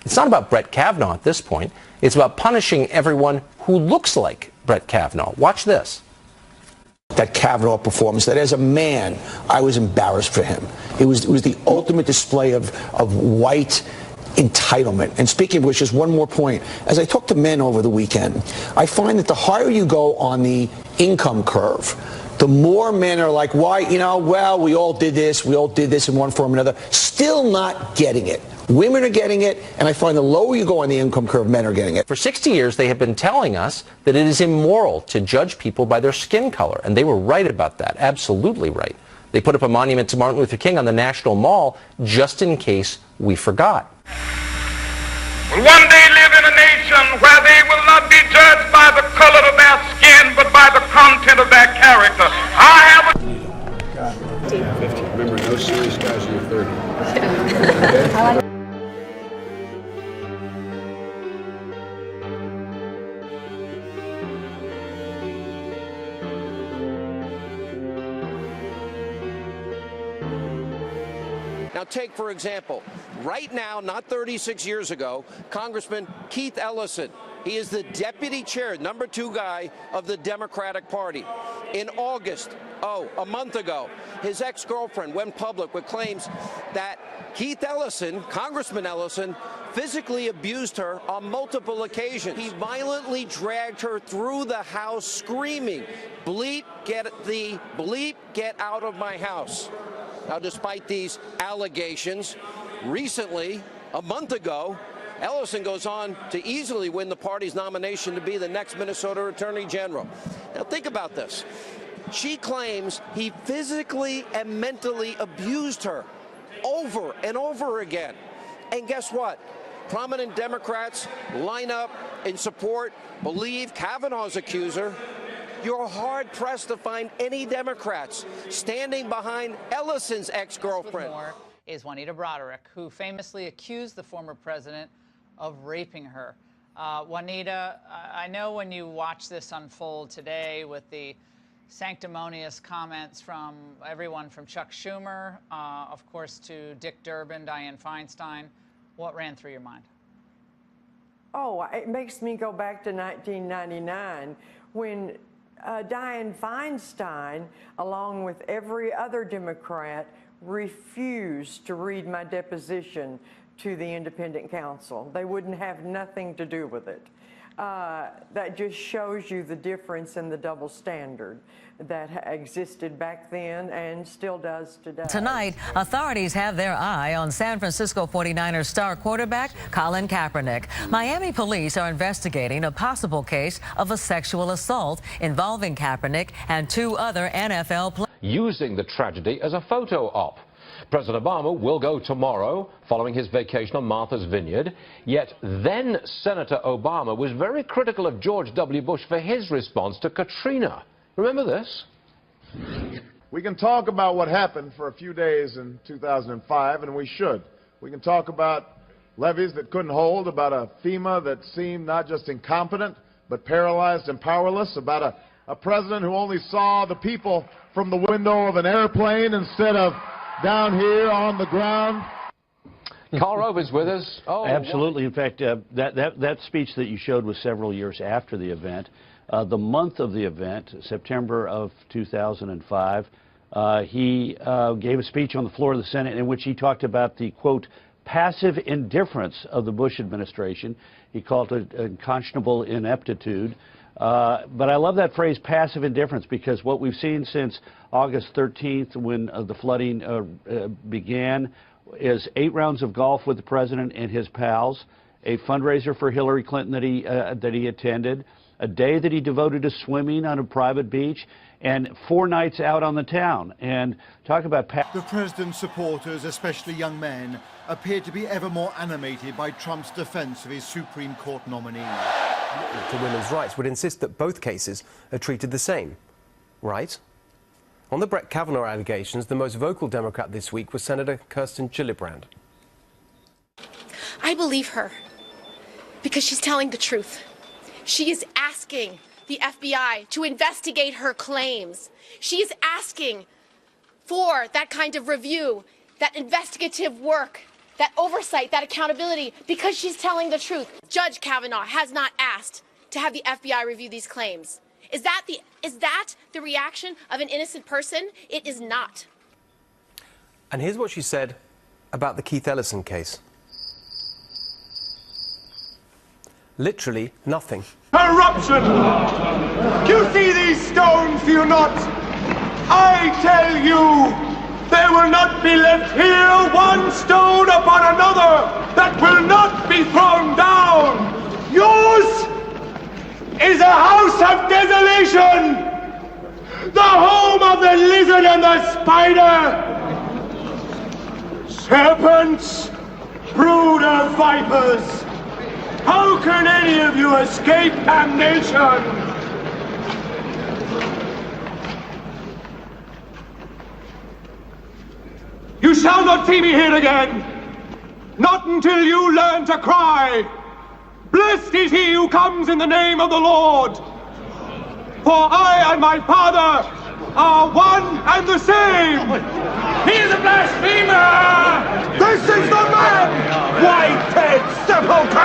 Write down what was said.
It's not about Brett Kavanaugh at this point. It's about punishing everyone who looks like Brett Kavanaugh. Watch this. That Kavanaugh performance, that as a man, I was embarrassed for him. It was the ultimate display of white entitlement. And speaking of which, just one more point. As I talk to men over the weekend, I find that the higher you go on the income curve, the more men are like, why, well, we all did this in one form or another, still not getting it. Women are getting it, and I find the lower you go on the income curve, men are getting it. For 60 years, they have been telling us that it is immoral to judge people by their skin color, and they were right about that, absolutely right. They put up a monument to Martin Luther King on the National Mall just in case we forgot. Will one day live in a nation where they will not be judged by the color of their skin, but by the content of their character. I have a... 50. Remember, no serious guys in your 30s. Okay? Now take, for example, right now, not 36 years ago, Congressman Keith Ellison. He is the deputy chair, number 2 guy of the Democratic Party. In August, a month ago, his ex-girlfriend went public with claims that Keith Ellison, Congressman Ellison, physically abused her on multiple occasions. He violently dragged her through the house screaming, "Bleep, get out of my house." Now, despite these allegations, recently, a month ago, Ellison goes on to easily win the party's nomination to be the next Minnesota Attorney General. Now, think about this. She claims he physically and mentally abused her over and over again. And guess what? Prominent Democrats line up in support, believe Kavanaugh's accuser. You're hard-pressed to find any Democrats standing behind Ellison's ex-girlfriend. Is Juanita Broderick, who famously accused the former president of raping her. Juanita, I know when you watch this unfold today with the sanctimonious comments from everyone from Chuck Schumer, of course, to Dick Durbin, Dianne Feinstein, what ran through your mind? Oh, it makes me go back to 1999 when Dianne Feinstein, along with every other Democrat, refused to read my deposition to the independent counsel. They wouldn't have nothing to do with it. That just shows you the difference in the double standard that existed back then and still does today. Tonight, authorities have their eye on San Francisco 49ers star quarterback Colin Kaepernick. Miami police are investigating a possible case of a sexual assault involving Kaepernick and 2 other NFL players. Using the tragedy as a photo op. President Obama will go tomorrow following his vacation on Martha's Vineyard. Yet then Senator Obama was very critical of George W. Bush for his response to Katrina. Remember this? We can talk about what happened for a few days in 2005, and we should. We can talk about levees that couldn't hold, about a FEMA that seemed not just incompetent, but paralyzed and powerless, about a president who only saw the people from the window of an airplane instead of down here on the ground. Carl Rover's with us. Oh, absolutely. In fact, that speech that you showed was several years after the event. The month of the event, September of 2005, he gave a speech on the floor of the Senate in which he talked about the, quote, passive indifference of the Bush administration. He called it unconscionable ineptitude. But I love that phrase, passive indifference, because what we've seen since August 13th, when the flooding began, is 8 rounds of golf with the president and his pals, a fundraiser for Hillary Clinton that he attended, a day that he devoted to swimming on a private beach, and 4 nights out on the town. And talk about... The president's supporters, especially young men, appear to be ever more animated by Trump's defense of his Supreme Court nominee. To women's rights would insist that both cases are treated the same, right? On the Brett Kavanaugh allegations, the most vocal Democrat this week was Senator Kirsten Gillibrand. I believe her because she's telling the truth. She is asking the FBI to investigate her claims. She is asking for that kind of review, that investigative work that oversight, that accountability, because she's telling the truth. Judge Kavanaugh has not asked to have the FBI review these claims. Is that the reaction of an innocent person? It is not. And here's what she said about the Keith Ellison case. Literally nothing. Corruption! You see these stones, do you not? I tell you, there will not be left here one stone upon another that will not be thrown down. Yours is a house of desolation, the home of the lizard and the spider. Serpents, brood of vipers, how can any of you escape damnation? You shall not see me here again, not until you learn to cry, "Blessed is he who comes in the name of the Lord." For I and my Father are one and the same. He is a blasphemer! This is the man! White-head sepulchre!